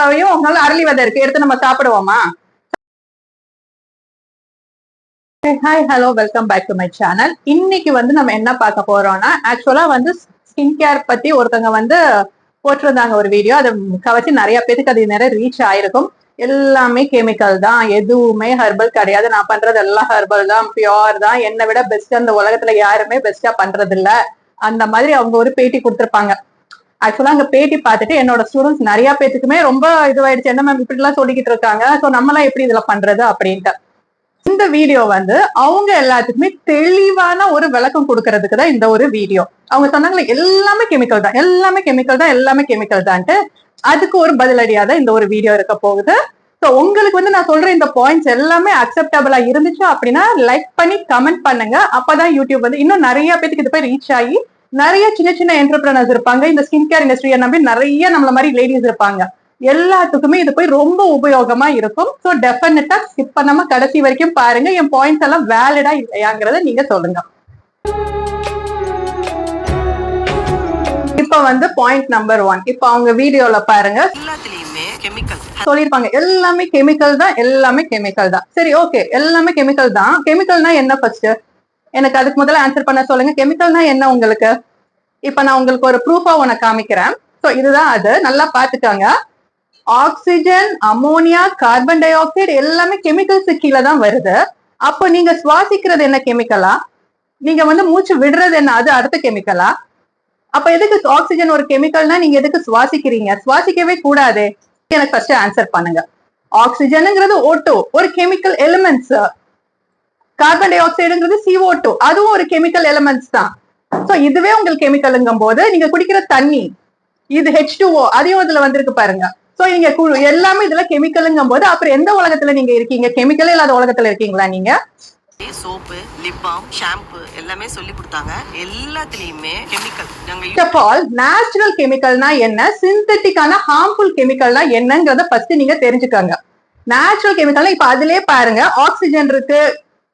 வெண்டைக்காவையும் நல்ல அரளி விதை இருக்கு, எடுத்து நம்ம சாப்பிடுவோமா? Hi hello welcome back to my channel. இன்னைக்கு வந்து நம்ம என்ன பார்க்க போறோம்னா, ஆக்சுவலா வந்து ஸ்கின் கேர் பத்தி ஒருத்தவங்க வந்து போட்டிருந்தாங்க ஒரு வீடியோ. அதை கவச்சு நிறைய பேருக்கு அது நிறைய ரீச் ஆயிருக்கும். எல்லாமே கெமிக்கல் தான், எதுவுமே ஹெர்பல் கிடையாது, நான் பண்றது எல்லாம் ஹெர்பல் தான், பியோர் தான், என்னை விட பெஸ்ட் அந்த உலகத்துல யாருமே பெஸ்டா பண்றது இல்ல, அந்த மாதிரி அவங்க ஒரு பேட்டி கொடுத்திருப்பாங்க. ஆக்சுவலா அங்க பேட்டி பார்த்துட்டு என்னோட ஸ்டூடெண்ட்ஸ் நிறைய பேத்துக்குமே ரொம்ப இதுவாயிடுச்சு, என்ன மேம் இப்படி எல்லாம் சொல்லிக்கிட்டு இருக்காங்க, சோ நம்ம எல்லாம் எப்படி இதுல பண்றது அப்படின்ட்டு. இந்த வீடியோ வந்து அவங்க எல்லாத்துக்குமே தெளிவான ஒரு விளக்கம் கொடுக்கறதுக்கு தான் இந்த ஒரு வீடியோ. அவங்க சொன்னாங்களே எல்லாமே கெமிக்கல் தான், எல்லாமே கெமிக்கல் தான், எல்லாமே கெமிக்கல் தான்ட்டு, அதுக்கு ஒரு பதிலடியா தான் இந்த ஒரு வீடியோ இருக்க போகுது. ஸோ உங்களுக்கு வந்து நான் சொல்ற இந்த பாயிண்ட்ஸ் எல்லாமே அக்செப்டபிளா இருந்துச்சு அப்படின்னா லைக் பண்ணி கமெண்ட் பண்ணுங்க. அப்பதான் யூடியூப் வந்து இன்னும் நிறைய பேருக்கு இது போய் ரீச் ஆகி நிறைய சின்ன சின்ன என்டர்பிரனர்ஸ் இருப்பாங்க, இந்த ஸ்கின் கேர் இண்டஸ்ட்ரியை நம்பி நிறைய நம்மள மாதிரி லேடிஸ் இருப்பாங்க, எல்லாத்துக்குமே இது போய் ரொம்ப உபயோகமா இருக்கும். ஸோ டெஃபினட்டா ஸ்கிப் பண்ணாம கடைசி வரைக்கும் பாருங்க. என் பாயிண்ட்ஸ் எல்லாம் வேலிடா இல்லையாங்கிறத நீங்க சொல்லுங்க. இப்ப வந்து பாயிண்ட் நம்பர் 1. இப்ப அவங்க வீடியோல பாருங்க, சொல்லிருப்பாங்க எல்லாமே கெமிக்கல் தான், எல்லாமே கெமிக்கல் தான். சரி ஓகே, எல்லாமே கெமிக்கல் தான். கெமிக்கல்னா என்ன ஃபர்ஸ்ட் எனக்கு அதுக்கு முதல்ல ஆன்சர் பண்ண சொல்லுங்க. கெமிக்கல்னா என்ன உங்களுக்கு? இப்ப நான் உங்களுக்கு ஒரு ப்ரூஃபா உன காமிக்கிறேன். ஸோ இதுதான் அது, நல்லா பாத்துக்காங்க. Oxygen, ammonia, carbon dioxide எல்லாமே கெமிக்கல்ஸ் கீழே தான் வருது. அப்போ நீங்க சுவாசிக்கிறது என்ன கெமிக்கலா? நீங்க வந்து மூச்சு விடுறது என்ன, அது அடுத்த கெமிக்கலா? அப்ப எதுக்கு ஆக்சிஜன் ஒரு கெமிக்கல்னா நீங்க எதுக்கு சுவாசிக்கிறீங்க? சுவாசிக்கவே கூடாது. எனக்கு ஃபர்ஸ்ட் ஆன்சர் பண்ணுங்க. ஆக்சிஜனுங்கிறது O2, ஒரு கெமிக்கல் எலிமெண்ட்ஸ். கார்பன் டை ஆக்சைடுங்கிறது CO2, அதுவும் ஒரு கெமிக்கல் எலிமெண்ட்ஸ் தான். சோ இதுவே உங்களுக்கு கெமிக்கலுங்கும் போது நீங்க குடிக்கிற தண்ணி, இது H2O, அதையும் இதுல வந்திருக்கு பாருங்க. சோ நீங்க எல்லாமே இதுல கெமிக்கலுங்கும் போது அப்புறம் எந்த உலகத்துல நீங்க இருக்கீங்க? கெமிக்கலே இல்லாத உலகத்துல இருக்கீங்களா நீங்க? சோப்பு, லிப் பாம், ஷாம்பு எல்லாமே சொல்லி கொடுத்தாங்க, எல்லாத்துலயுமே கெமிக்கல். நேச்சுரல் கெமிக்கல்னா என்ன, சிந்தட்டிக்கான ஹார்ம்ஃபுல் கெமிக்கல்னா என்னங்கறத ஃபர்ஸ்ட் நீங்க தெரிஞ்சுக்கோங்க. நேச்சுரல் கெமிக்கல்னா இப்ப அதுலயே பாருங்க, ஆக்சிஜன் இருக்கு,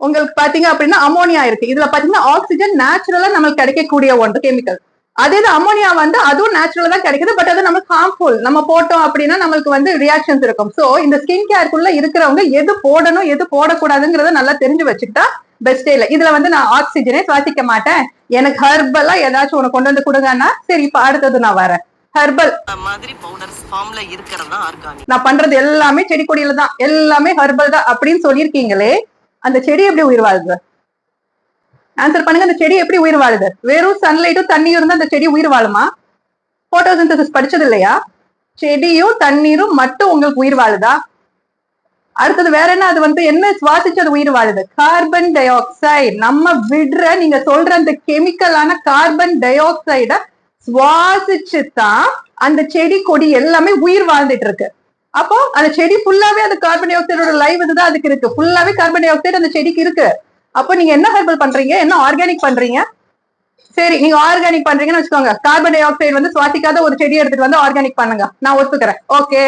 உங்களுக்கு பாத்தீங்க அப்படின்னா அமோனியா இருக்கு. இதுல பாத்தீங்கன்னா ஆக்சிஜன் நேச்சுரலா நமக்கு கிடைக்கக்கூடிய ஒன்று கெமிக்கல். அதே அமோனியா வந்து அதுவும் நேச்சுரலா தான் கிடைக்குது, பட் அது நமக்கு ஹார்ம்ஃபுல். நம்ம போட்டோம் அப்படின்னா நம்மளுக்கு வந்து ரியாக்ஷன்ஸ் இருக்கும். சோ இந்த ஸ்கின் கேருக்குள்ள இருக்கிறவங்க எது போடணும் எது போடக்கூடாதுங்கிறத நல்லா தெரிஞ்சு வச்சுக்கிட்டா பெஸ்டே இல்லை. இதுல வந்து நான் ஆக்சிஜனே சுவாசிக்க மாட்டேன், எனக்கு ஹெர்பலா ஏதாச்சும் உனக்கு கொண்டு வந்து கொடுங்கன்னா சரி, இப்ப அடுத்தது நான் வரேன். ஹெர்பல் மாதிரி பவுடர்ஸ் ஃபார்ம்ல இருக்கிறதா ஆர்கானிக், நான் பண்றது எல்லாமே செடி கொடியில தான், எல்லாமே ஹெர்பல் தான் அப்படின்னு சொல்லியிருக்கீங்களே, அந்த செடி எப்படி உயிர் வாழுது? ஆன்சர் பண்ணுங்க. அந்த செடி எப்படி உயிர் வாழுது? வெறும் சன்லைட்டும் தண்ணியும் இருந்தா அந்த செடி உயிர் வாழுமா? போட்டோசிந்தசிஸ் படிச்சது இல்லையா? செடியும் தண்ணீரும் மட்டும் உங்களுக்கு உயிர் வாழுதா? அடுத்தது வேற என்ன, அது வந்து என்ன சுவாசிச்சது உயிர் வாழுது? Carbon di oxide. நம்ம விடுற நீங்க சொல்ற அந்த கெமிக்கலான கார்பன் டை ஆக்சைட சுவாசிச்சு தான் அந்த செடி கொடி எல்லாமே உயிர் வாழ்ந்துட்டு இருக்கு. அப்போ அந்த செடி ஃபுல்லாவே அது கார்பன் டை ஆக்சைடோட லைவ் இதுதான் அதுக்கு இருக்கு, ஃபுல்லாவே கார்பன் டை ஆக்சைடு அந்த செடிக்கு இருக்கு. அப்போ நீங்க என்ன ஹெர்பல் பண்றீங்க, என்ன ஆர்கானிக் பண்றீங்க? சரி, நீங்க ஆர்கானிக் பண்றீங்கன்னு வச்சுக்கோங்க, கார்பன் டை ஆக்சைடு வந்து சுவாசிக்காத ஒரு செடி எடுத்துட்டு வந்து ஆர்கானிக் பண்ணுங்க, நான் ஒத்துக்கிறேன். ஓகே,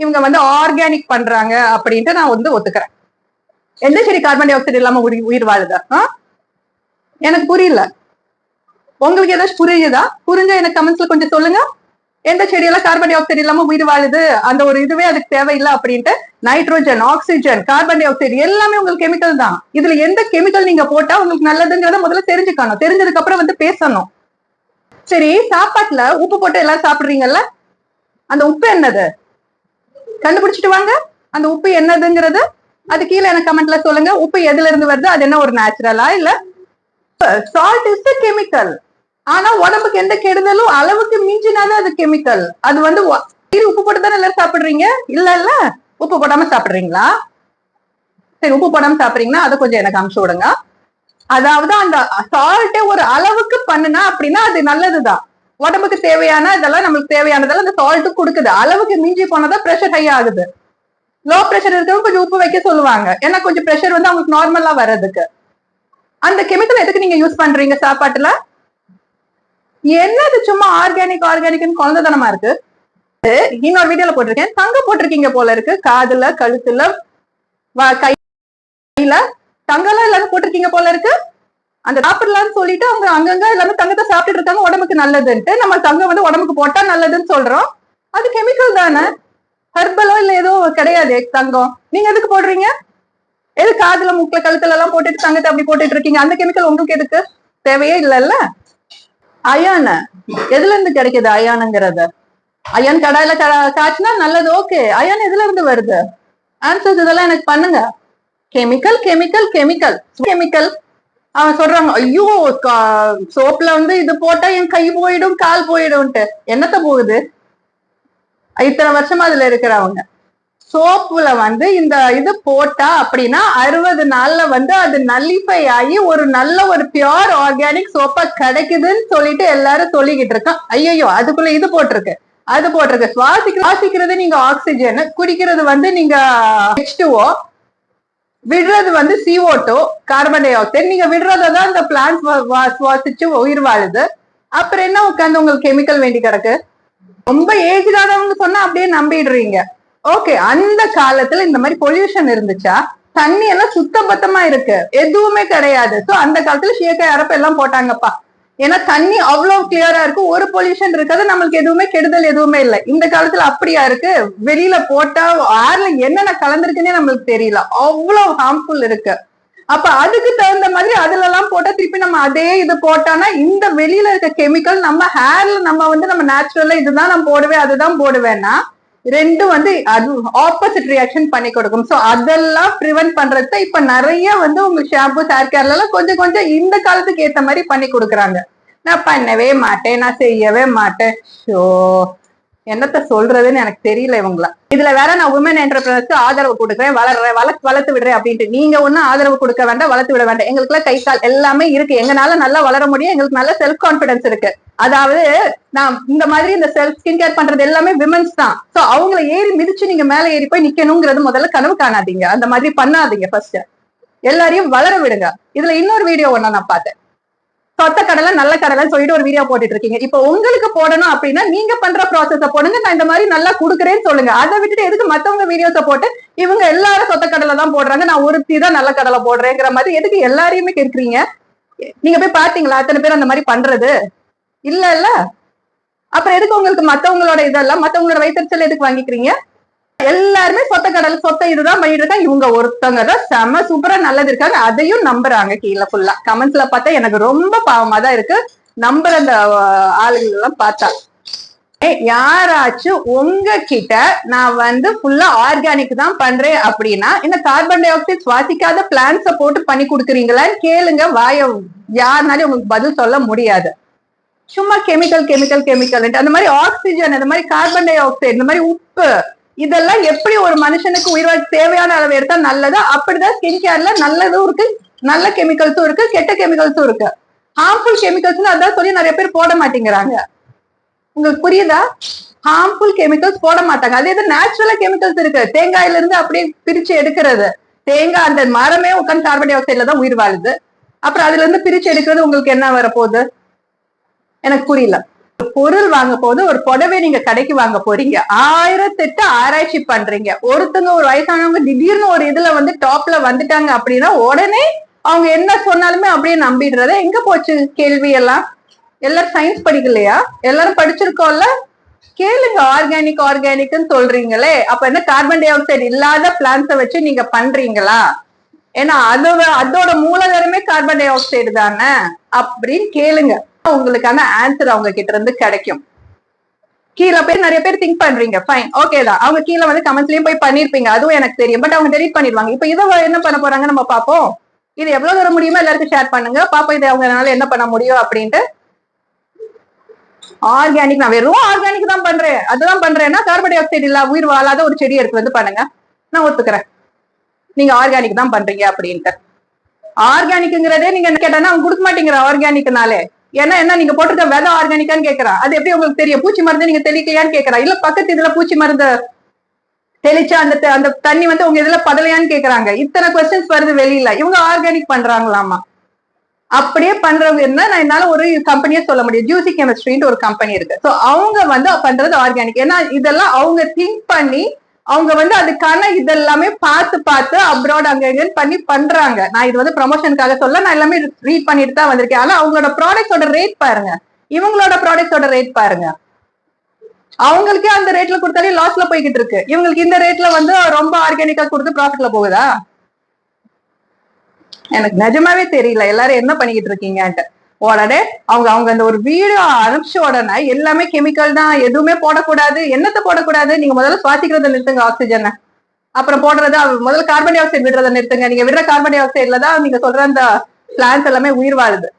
இவங்க வந்து ஆர்கானிக் பண்றாங்க அப்படின்ட்டு நான் வந்து ஒத்துக்கிறேன். எந்த செடி கார்பன் டை ஆக்சைடு இல்லாம உயிர் வாழுதா? எனக்கு புரியல. உங்களுக்கு ஏதாச்சும் புரியுதா? புரிஞ்சா எனக்கு கமெண்ட்ஸ்ல கொஞ்சம் சொல்லுங்க. எந்த செடியெல்லாம் கார்பன் டை ஆக்சைடு இல்லாம உயிர் வாழுது, அந்த ஒரு இதுவே அதுக்கு தேவையில்லை அப்படின்ட்டு. Nitrogen, oxygen, carbon dioxide எல்லாமே உங்களுக்கு கெமிக்கல் தான். இதுல எந்த கெமிக்கல் நீங்க போட்டா உங்களுக்கு நல்லதுங்கிறத முதல்ல தெரிஞ்சுக்கணும், தெரிஞ்சதுக்கு அப்புறம் வந்து பேசணும். சரி, சாப்பாட்டுல உப்பு போட்டு எல்லாம் சாப்பிடுறீங்கல்ல, அந்த உப்பு என்னது? கண்டுபிடிச்சிட்டு வாங்க அந்த உப்பு என்னதுங்கிறது. அது கீழே எனக்கு கமெண்ட்ல சொல்லுங்க. உப்பு எதுல இருந்து வருது, அது என்ன ஒரு நேச்சுரலா இல்ல? Salt is the chemical. ஆனா உடம்புக்கு எந்த கெடுதலும் அளவுக்கு மிஞ்சினாதான் அது கெமிக்கல். அது வந்து உப்பு போட்டு தானே எல்லாரும் சாப்பிடுறீங்க, இல்ல இல்ல உப்பு போடாம சாப்பிடுறீங்களா? சரி, உப்பு போடாம சாப்பிடுறீங்கன்னா அதை கொஞ்சம் எனக்கு அனுப்பிச்சு விடுங்க. அதாவது அந்த சால்ட்டே ஒரு அளவுக்கு பண்ணுனா அப்படின்னா அது நல்லதுதான், உடம்புக்கு தேவையான இதெல்லாம் நம்மளுக்கு தேவையானதெல்லாம் அந்த சால்ட் கொடுக்குது. அளவுக்கு மிஞ்சி போனதான் பிரஷர் ஹை ஆகுது. லோ பிரஷர் இருக்கிறவங்க கொஞ்சம் உப்பு வைக்க சொல்லுவாங்க, ஏன்னா கொஞ்சம் பிரஷர் வந்து அவங்களுக்கு நார்மலா வர்றதுக்கு. அந்த கெமிக்கல் எதுக்கு நீங்க யூஸ் பண்றீங்க சாப்பாட்டுல? என்னது சும்மா ஆர்கானிக் ஆர்கானிக்னு குழந்தைத்தனமா இருக்கு. இன்னொரு வீடியோல போட்டிருக்கேன், தங்கம் போட்டிருக்கீங்க போல இருக்கு, காதுல, கழுத்துல, கையில தங்கம்லாம் எல்லாரும் போட்டிருக்கீங்க போல இருக்கு. அந்த சாப்பிடலாம்னு சொல்லிட்டு அவங்க அங்கங்க எல்லாமே தங்கத்தை சாப்பிட்டு இருக்காங்க, உடம்புக்கு நல்லதுன்ட்டு. நம்ம தங்கம் வந்து உடம்புக்கு போட்டா நல்லதுன்னு சொல்றோம், அது கெமிக்கல் தானே. ஹெர்பலோ இல்ல ஏதோ கிடையாது தங்கம். நீங்க எதுக்கு போடுறீங்க? எது காதுல மூக்குல கழுத்துல எல்லாம் போட்டுட்டு தங்கத்தை அப்படி போட்டுட்டு இருக்கீங்க? அந்த கெமிக்கல் உங்களுக்கு எதுக்கு? தேவையே இல்லைல்ல. அயான் எதுல இருந்து கிடைக்குது? அயானுங்கிறது அயான் கடாயில காய்ச்சினா நல்லது. ஓகே, அயான் எதுல இருந்து வருது? ஆன்சர்ஸ் இதெல்லாம் எனக்கு பண்ணுங்க. Chemical chemical chemical chemical. அவன் சொல்றாங்க, ஐயோ சோப்ல வந்து இது போட்டா என் கை போயிடும் கால் போயிடும்ட்டு. என்னத்த போகுது? இத்தனை வருஷமா அதுல இருக்கிறவங்க சோப்புல வந்து இந்த இது போட்டா அப்படின்னா 60 நாள்ல வந்து அது நல்லிஃபை ஆகி ஒரு நல்ல ஒரு பியூர் ஆர்கானிக் சோப்பா கிடைக்குதுன்னு சொல்லிட்டு எல்லாரும் சொல்லிக்கிட்டு இருக்கான். ஐயோ அதுக்குள்ள இது போட்டிருக்கு அது போட்டிருக்கு. சுவாசிக்கிறது நீங்க ஆக்சிஜன், குடிக்கிறது வந்து நீங்க H2O, விடுறது வந்து CO2 கார்பன் டை ஆக்சைடு. நீங்க விடுறதான் இந்த பிளான்ட் சுவாசிச்சு உயிர் வாழுது. அப்புறம் என்ன உட்காந்து உங்களுக்கு கெமிக்கல் வேண்டி கிடக்கு? ரொம்ப ஏஜ்டாதவங்க சொன்னா அப்படியே நம்பிடுறீங்க. ஓகே, அந்த காலத்துல இந்த மாதிரி பொல்யூஷன் இருந்துச்சா? தண்ணி எல்லாம் சுத்த பத்தமா இருக்கு, எதுவுமே கிடையாது. சோ அந்த காலத்துல சீக்காய் அரப்பு எல்லாம் போட்டாங்கப்பா. ஏன்னா தண்ணி அவ்வளவு கிளியரா இருக்கு, ஒரு பொல்யூஷன் இருக்காது, நம்மளுக்கு எதுவுமே கெடுதல் எதுவுமே இல்லை. இந்த காலத்துல அப்படியா இருக்கு? வெளியில போட்டா ஏர்ல என்னென்ன கலந்துருக்குன்னே நம்மளுக்கு தெரியல, அவ்வளவு ஹார்ம்ஃபுல் இருக்கு. அப்ப அதுக்கு தகுந்த மாதிரி அதுல எல்லாம் போட்டா திருப்பி நம்ம அதே இது போட்டானா இந்த வெளியில இருக்க கெமிக்கல் நம்ம ஹேர்ல நம்ம வந்து நம்ம நேச்சுரலா இதுதான் நான் போடுவேன் அதுதான் போடுவேன்னா ரெண்டும் வந்து அது ஆப்போசிட் ரியாக்ஷன் பண்ணி கொடுக்கும். சோ அதெல்லாம் ப்ரிவென்ட் பண்றது இப்ப நிறைய வந்து உங்களுக்கு ஷாம்பு ஹேர் கேர்ல எல்லாம் கொஞ்சம் கொஞ்சம் இந்த காலத்துக்கு ஏத்த மாதிரி பண்ணி கொடுக்குறாங்க. நான் பண்ணவே மாட்டேன், நான் செய்யவே மாட்டேன். ஷோ என்னத்த சொல்றதுன்னு எனக்கு தெரியல இவங்கள. இதுல வேற நான் உமன் என்டர்பிரனர்ஸ்க்கு ஆதரவு கொடுக்குறேன், வளர்த்து விடுறேன் அப்படின்ட்டு. நீங்க ஒன்னும் ஆதரவு கொடுக்க வேண்டாம், வளர்த்து விட வேண்டாம். எங்களுக்குள்ள கை கால் எல்லாமே இருக்கு, எங்கனால நல்லா வளர முடியும், எங்களுக்கு நல்ல செல்ஃப் கான்பிடன்ஸ் இருக்கு. அதாவது நான் இந்த மாதிரி இந்த செல்ஃப் ஸ்கின் கேர் பண்றது எல்லாமே விமன்ஸ் தான். சோ அவங்கள ஏறி மிதிச்சு நீங்க மேல ஏறி போய் நிக்கணுங்கிறது முதல்ல கனவு காணாதீங்க, அந்த மாதிரி பண்ணாதீங்க. ஃபர்ஸ்ட் எல்லாரையும் வளர விடுங்க. இதுல இன்னொரு வீடியோ ஒண்ணு நான் பார்த்தேன், சொத்த கடலை நல்ல கடலை சொல்லிட்டு ஒரு வீடியோ போட்டுட்டு இருக்கீங்க. இப்ப உங்களுக்கு போடணும் அப்படின்னா நீங்க பண்ற ப்ராசஸ போடுங்க, நான் இந்த மாதிரி நல்லா குடுக்குறேன்னு சொல்லுங்க. அதை விட்டுட்டு எதுக்கு மத்தவங்க வீடியோஸ போட்டு இவங்க எல்லாரும் சொத்த கடலை தான் போடுறாங்க, நான் ஒருத்தி தான் நல்ல கடலை போடுறேங்கிற மாதிரி எதுக்கு எல்லாரையுமே கேட்கறீங்க? நீங்க போய் பாத்தீங்களா அத்தனை பேர் அந்த மாதிரி பண்றது? இல்ல இல்ல. அப்புறம் எதுக்கு உங்களுக்கு மத்தவங்களோட இதெல்லாம் மத்தவங்களோட வயிற்றுச்சல் எதுக்கு வாங்கிக்கிறீங்க? எல்லாருமே சொத்த கடல் சொத்த இதுதான் பண்ணிட்டு இருக்காங்க. இவங்க ஒருத்தவங்க தான் செம சூப்பரா நல்லது இருக்காங்க, அதையும் நம்புறாங்க. கீழே ஃபுல்லா கமெண்ட்ஸ்ல பார்த்தா எனக்கு ரொம்ப பாவமா தான் இருக்கு நம்புற அந்த ஆளுகள் எல்லாம் பார்த்தா. யாராச்சும் உங்ககிட்ட நான் வந்து ஃபுல்லா ஆர்கானிக் தான் பண்றேன் அப்படின்னா இந்த கார்பன் டை ஆக்சைடு சுவாசிக்காத பிளான்ஸ போட்டு பண்ணி கொடுக்குறீங்களான்னு கேளுங்க. யாருனாலும் உங்களுக்கு பதில் சொல்ல முடியாது. சும்மா கெமிக்கல் கெமிக்கல் கெமிக்கல் அந்த மாதிரி ஆக்சிஜன், இந்த மாதிரி கார்பன் டை ஆக்சைடு, இந்த மாதிரி உப்பு, இதெல்லாம் எப்படி ஒரு மனுஷனுக்கு உயிர் தேவையான அளவு எடுத்தா நல்லதோ அப்படிதான் ஸ்கின் கேர்ல நல்லதும் இருக்கு, நல்ல கெமிக்கல்ஸும் இருக்கு, கெட்ட கெமிக்கல்ஸும் இருக்கு. ஹார்ம்ஃபுல் கெமிக்கல்ஸ் அதான் சொல்லி நிறைய பேர் போட மாட்டேங்கிறாங்க. உங்களுக்கு புரியுதா? ஹார்ம்ஃபுல் கெமிக்கல்ஸ் போட மாட்டாங்க. அதே இது நேச்சுரலா கெமிக்கல்ஸ் இருக்கு, தேங்காயில இருந்து அப்படியே பிரிச்சு எடுக்கிறது. தேங்காய் அந்த மரமே உட்காந்து கார்பன் டை ஆக்சைடுல தான் உயிர் வாழுது. அப்புறம் அதுல இருந்து பிரிச்சு எடுக்கிறது உங்களுக்கு என்ன வரப்போகுது? எனக்கு புரியல. பொருள் வாங்க போது ஒரு புடவை நீங்க கடைக்கு வாங்க போறீங்க, 1008 ஆராய்ச்சி பண்றீங்க. ஒருத்தங்க ஒரு வயசானவங்க திடீர்னு ஒரு இதுல வந்து டாப்ல வந்துட்டாங்க அப்படின்னா உடனே அவங்க என்ன சொன்னாலுமே அப்படியே நம்பிடுறத எங்க போச்சு கேள்வி எல்லாம்? எல்லாரும் சயின்ஸ் படிக்கலையா? எல்லாரும் படிச்சிருக்கோம்ல. கேளுங்க, ஆர்கானிக் ஆர்கானிக்னு சொல்றீங்களே, அப்ப என்ன கார்பன் டை ஆக்சைடு இல்லாத பிளான்ஸை வச்சு நீங்க பண்றீங்களா? ஏன்னா அதோட மூலதனமே கார்பன் டை ஆக்சைடு தானே அப்படின்னு கேளுங்க. உங்களுக்கான ஆன்சர் அவங்க கிட்ட இருந்து கிடைக்கும். கீழே பேர் நிறைய பேர் திங்க் பண்றீங்க, ஃபைன், ஓகே தான். அவங்க கீழே வந்து கமெண்ட்ஸ்லயும் போய் பண்ணிருப்பீங்க, அதுவும் எனக்கு தெரியும். பட் அவங்க டெலிட் பண்ணிடுவாங்க. இப்ப இதை என்ன பண்ண போறாங்க நம்ம பாப்போம். இது எவ்வளவு தூரம் முடியுமோ எல்லாருக்கும் ஷேர் பண்ணுங்க, பாப்போம் இதை அவங்களால என்ன பண்ண முடியும் அப்படின்ட்டு. ஆர்கானிக், நான் வெறும் ஆர்கானிக் தான் பண்றேன் அதுதான் பண்றேன்னா கார்பன் டை ஆக்சைடு இல்ல உயிர் வாழாத ஒரு செடி எடுத்து வந்து பண்ணுங்க, நான் ஒத்துக்கிறேன். நீங்க ஆர்கானிக் தான் பண்றீங்க அப்படின்ட்டு. ஆர்கானிக்ங்கிறதே நீங்க என்ன கேட்டா அவங்க கொடுக்க மாட்டேங்கிற ஆர்கானிக்னாலே. ஏன்னா என்ன நீங்க போட்டிருக்க விதை ஆர்கானிக்கான்னு கேட்கறா, அது எப்படி உங்களுக்கு தெரியும்? பூச்சி மருந்து நீங்க தெளிக்கலையான்னு கேட்கறா, இல்ல பக்கத்து இதுல பூச்சி மருந்து தெளிச்சா அந்த தண்ணி வந்து உங்க இதுல பதலையான்னு கேக்குறாங்க. இத்தனை கொஸ்டின்ஸ் வருது வெளியில. இவங்க ஆர்கானிக் பண்றாங்களாமா. அப்படியே பண்றவங்க இருந்தா நான் என்னால ஒரு கம்பெனியே சொல்ல முடியும், ஜூசி கெமிஸ்ட்ரின்னு ஒரு கம்பெனி இருக்கு. சோ அவங்க வந்து பண்றது ஆர்கானிக். ஏன்னா இதெல்லாம் அவங்க திங்க் பண்ணி அவங்க வந்து அதுக்கான இதெல்லாமே பார்த்து அப்ராட் அங்க இங்கன்னு பண்ணி பண்றாங்க. நான் இது வந்து ப்ரமோஷனுக்காக சொல்ல, நான் எல்லாமே ரீட் பண்ணிட்டு தான் வந்திருக்கேன். ஆனா அவங்களோட ப்ராடக்டோட ரேட் பாருங்க, இவங்களோட ப்ராடக்டோட ரேட் பாருங்க. அவங்களுக்கே அந்த ரேட்ல கொடுத்தாலே லாஸ்ல போய்கிட்டு இருக்கு. இவங்களுக்கு இந்த ரேட்ல வந்து ரொம்ப ஆர்கானிக்கா கொடுத்து ப்ராஃபிட்ல போகுதா? எனக்கு நிஜமாவே தெரியல எல்லாரும் என்ன பண்ணிக்கிட்டு இருக்கீங்கன்ட்டு. உடனே அவங்க அவங்க அந்த ஒரு வீடியோ அனுப்பிச்ச உடனே எல்லாமே கெமிக்கல் தான், எதுவுமே போடக்கூடாது. என்னத்தை போடக்கூடாது? நீங்க முதல்ல சுவாசிக்கிறத நிறுத்துங்க ஆக்சிஜனை, அப்புறம் போடுறத முதல்ல கார்பன் டை ஆக்சைடு விடுறத நிறுத்துங்க. நீங்க விடுற கார்பன் டை ஆக்சைடுல தான் நீங்க சொல்ற அந்த பிளான்ஸ் எல்லாமே உயிர் வாழுது.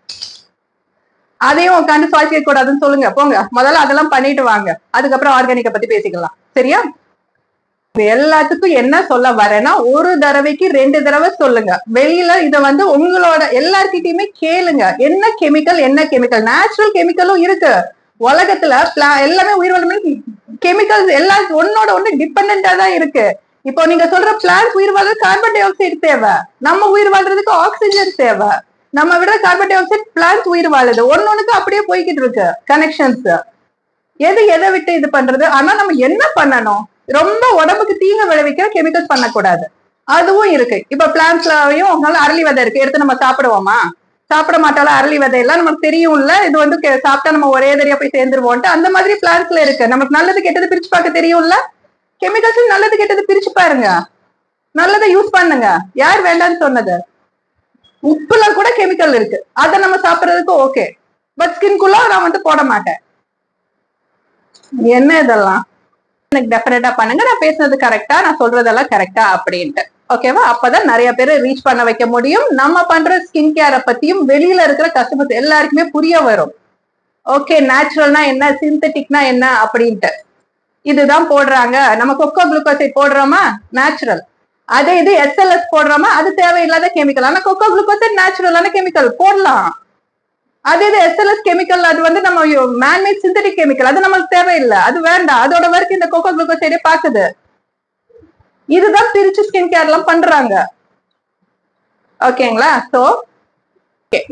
அதையும் உட்காந்து சுவாசிக்க கூடாதுன்னு சொல்லுங்க. போங்க, முதல்ல அதெல்லாம் பண்ணிட்டு வாங்க, அதுக்கப்புறம் ஆர்கானிக்கை பத்தி பேசிக்கலாம். சரியா? எல்லாத்துக்கும் என்ன சொல்ல வரேன்னா, ஒரு தடவைக்கு 2 தடவை சொல்லுங்க. வெளியில இத வந்து உங்களோட எல்லார்கிட்டயுமே கேளுங்க. என்ன கெமிக்கல், என்ன கெமிக்கல், நேச்சுரல் கெமிக்கலும் இருக்கு உலகத்துல. எல்லாமே உயிர் வாழும் கெமிக்கல்ஸ் எல்லாம் ஒன்னோட ஒண்ணு டிபெண்டா தான் இருக்கு. இப்போ நீங்க சொல்ற பிளான்ஸ் உயிர் வாழ்றது கார்பன் டை ஆக்சைடு தேவை, நம்ம உயிர் வாழ்றதுக்கு ஆக்சிஜன் தேவை. நம்ம விட கார்பன் டை ஆக்சைடு பிளான்ஸ் உயிர் வாழுது. ஒன்னொன்னுக்கு அப்படியே போய்கிட்டு இருக்கு கனெக்ஷன்ஸ். எது எதை விட்டு இது பண்றது? ஆனா நம்ம என்ன பண்ணணும்? ரொம்ப உடம்புக்கு தீங்கு விளைவிக்கிற கெமிக்கல்ஸ் பண்ணக்கூடாது. அதுவும் இருக்கு. இப்ப பிளான்ட்ஸ்லயும் உங்களால அரளி விதை இருக்கு, எடுத்து நம்ம சாப்பிடுவோமா? சாப்பிட மாட்டாலும் அரளி விதை எல்லாம் நமக்கு தெரியும்ல, இது வந்து சாப்பிட்டா நம்ம ஒரே தரியா போய் சேர்ந்துருவோம்ட்டு. அந்த மாதிரி பிளான்ட்ஸ்ல இருக்கு. நமக்கு நல்லது கெட்டது பிரிச்சு பார்க்க தெரியும்ல. கெமிக்கல்ஸ் நல்லது கெட்டது பிரிச்சு பாருங்க, நல்லதை யூஸ் பண்ணுங்க. யார் வேண்டாம்னு சொன்னது? உப்புல கூட கெமிக்கல் இருக்கு, அதை நம்ம சாப்பிடுறதுக்கு ஓகே. பட் ஸ்கின்குள்ள நான் வந்து போட மாட்டேன். என்ன இதெல்லாம்? எனக்கு டெஃபினட்டா பண்ணுங்க. நான் பேசுனது கரெக்டா, நான் சொல்றதெல்லாம் கரெக்டா அப்படின்ட்டு. ஓகேவா? அப்பதான் நிறைய பேரை ரீச் பண்ண வைக்க முடியும். நம்ம பண்ற ஸ்கின் கேரை பத்தியும் வெளியில இருக்கிற கஸ்டமர்ஸ் எல்லாருக்குமே புரிய வரும். ஓகே, நேச்சுரல்னா என்ன, சிந்தட்டிக்னா என்ன அப்படின்ட்டு. இதுதான் போடுறாங்க. நம்ம கொக்கோ குளுக்கோசைட் போடுறோமா, நேச்சுரல். அதே இது எஸ்எல்எஸ் போடுறோமா, அது தேவையில்லாத கெமிக்கல். ஆனா கொக்கோ குளுக்கோசைட் நேச்சுரலான கெமிக்கல் போடலாம். அதே இது எஸ்எல்எஸ் கெமிக்கல், அது வந்து நம்ம மேன்மேட் சிந்தட்டிக் கெமிக்கல், அது நமக்கு தேவையில்லை, அது வேண்டாம். அதோட ஒர்க் இந்த கொக்கோ குளுக்கோசைடே பாக்குது. இதுதான் பிரிச்சு ஸ்கின் கேர் எல்லாம் பண்றாங்க. ஓகேங்களா? சோ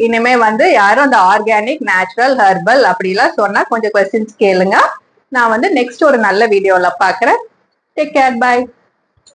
இனிமே வந்து யாரும் அந்த ஆர்கானிக், நேச்சுரல், ஹெர்பல் அப்படிலாம் சொன்னா கொஞ்சம் கொஸ்டின்ஸ் கேளுங்க. நான் வந்து நெக்ஸ்ட் ஒரு நல்ல வீடியோல பாக்குறேன். Take care, by.